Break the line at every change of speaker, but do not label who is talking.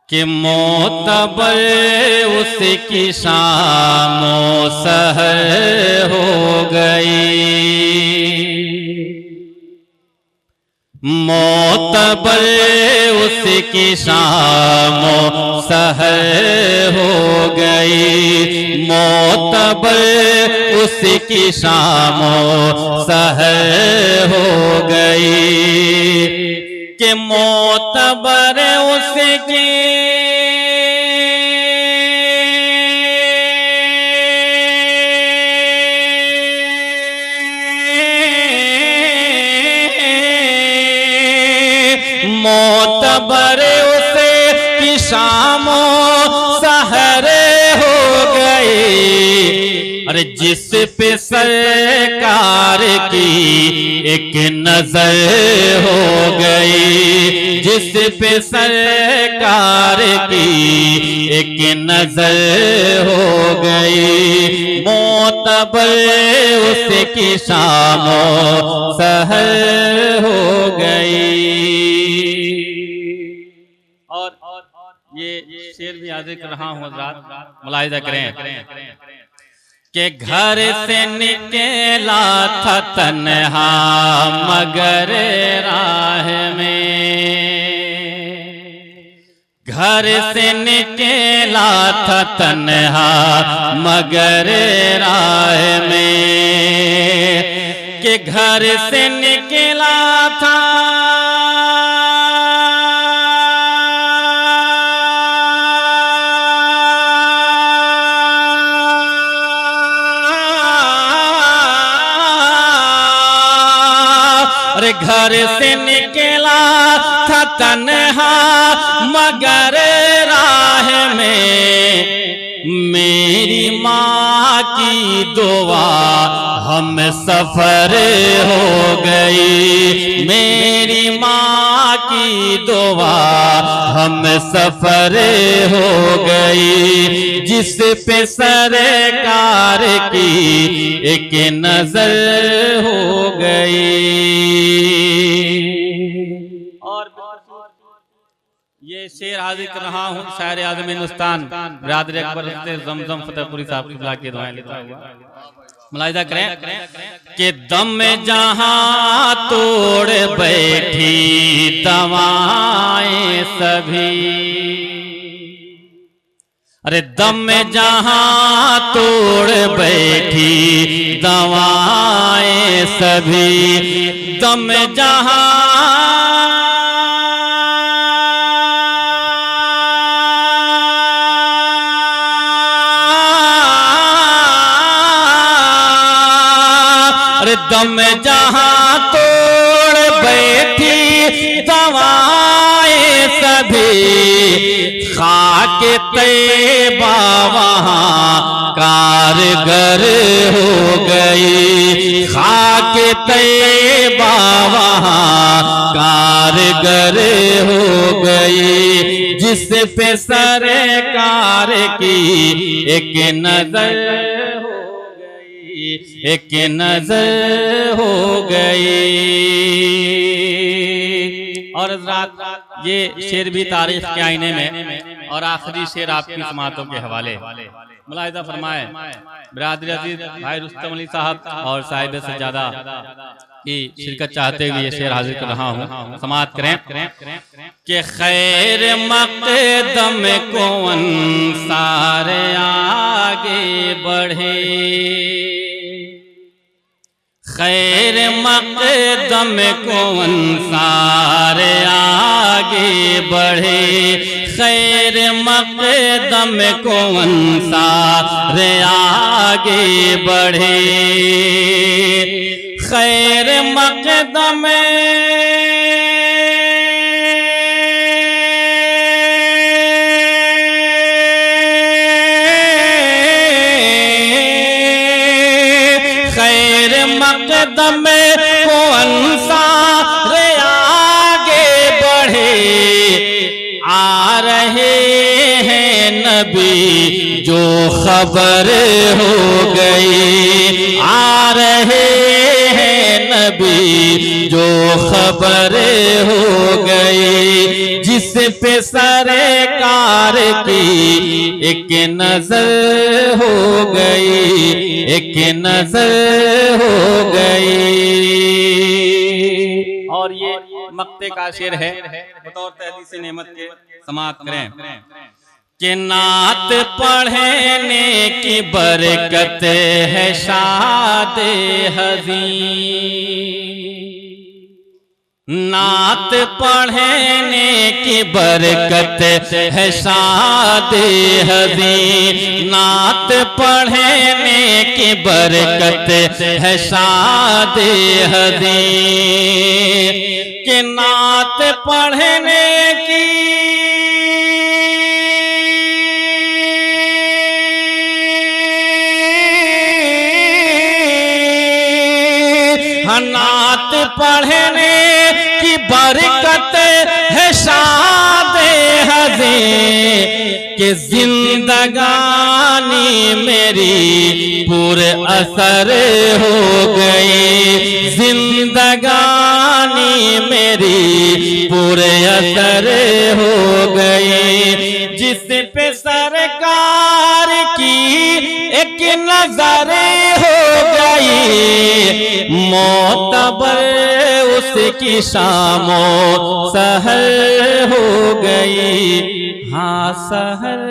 कि मोतबर उसकी शामो सहर हो गई, मोतबर उसकी शामो सहर हो गई, मोतबर उसकी शामो सहर हो गई, कि मोतबर उसकी मोतबर उसे की शामो सहर हो गई। अरे जिस पे सरकार की एक नजर हो गई, जिस पे सरकार की एक नजर हो गई, मोतबर उसकी शामो सहर हो गई। और ये शेर भी याद कर रहा हूँ हज़रात, मुलाहिज़ा करें कि घर से निकला था तन्हा मगर राह में, घर से निकला था तन्हा मगर राह में, कि घर से निकला था घर से निकला था तन्हा मगर राह में, मेरी माँ की दुआ हम सफर हो गई, मेरी माँ की दुआ हम सफर हो गई, जिस पे सरकार की एक नजर हो गई। और ये शेर हाजिर कर रहा हूँ शायर आज़म हिंदुस्तान बिरादर अकबर जमजम फतेहपुरी साहब किबला की दुआएं लेता हुआ, मुलाहिज़ा करें कि दम जहां तोड़ बैठी दवाएं सभी, अरे दम जहां तोड़ बैठी दवाएं सभी, दम जहां दम जहां तोड़ बैठी दवाएं सभी, खाक तैबा वहां कारगर हो गई, खाक तैबा वहां कारगर हो गई, जिस पे सरकार की एक नजर एक नजर हो गई। और हज़रात ये शेर भी तारीख के आईने में, और आखिरी शेर आपकी समातों के हवाले, मुलाहिज़ा फरमाए बिरादरी अजीज भाई रुस्तम अली साहब और साहिब सज्जादा की शिरकत चाहते हुए ये शेर हाजिर कर रहा हूँ, समात करें कि खैर मक़दम को सारे आगे बढ़े, खैर मक़दम को सारे आगे बढ़े, खैर मक़दम को सारे आगे बढ़े, खैर मक़दम मक़दम को अंसार आगे बढ़े, रहे हैं नबी जो खबर हो गई, आ रहे हैं नबी जो खबर हो गई, जिस पे सरकार की एक नजर हो गई, एक नजर हो गई। और ये मक्ते का शेर है, बतौर तहदीस नेमत के समाअत करें कि नात पढ़ने की बरकत है शाद हज़ीं, नात पढ़ने की बरकत है शाद हज़ीं, नात पढ़ने की बरकत है शाद हज़ीं, कि नात पढ़ने की नात पढ़ने की बरकत है शाद हज़ीं, कि जिंदगानी मेरी पूरे असर हो गई, जिंदगानी मेरी पूरे असर हो गई, जिस पे सरकार की एक नजर हो गई, मोतबर उसकी शामो सहर हो गई, हाँ सहर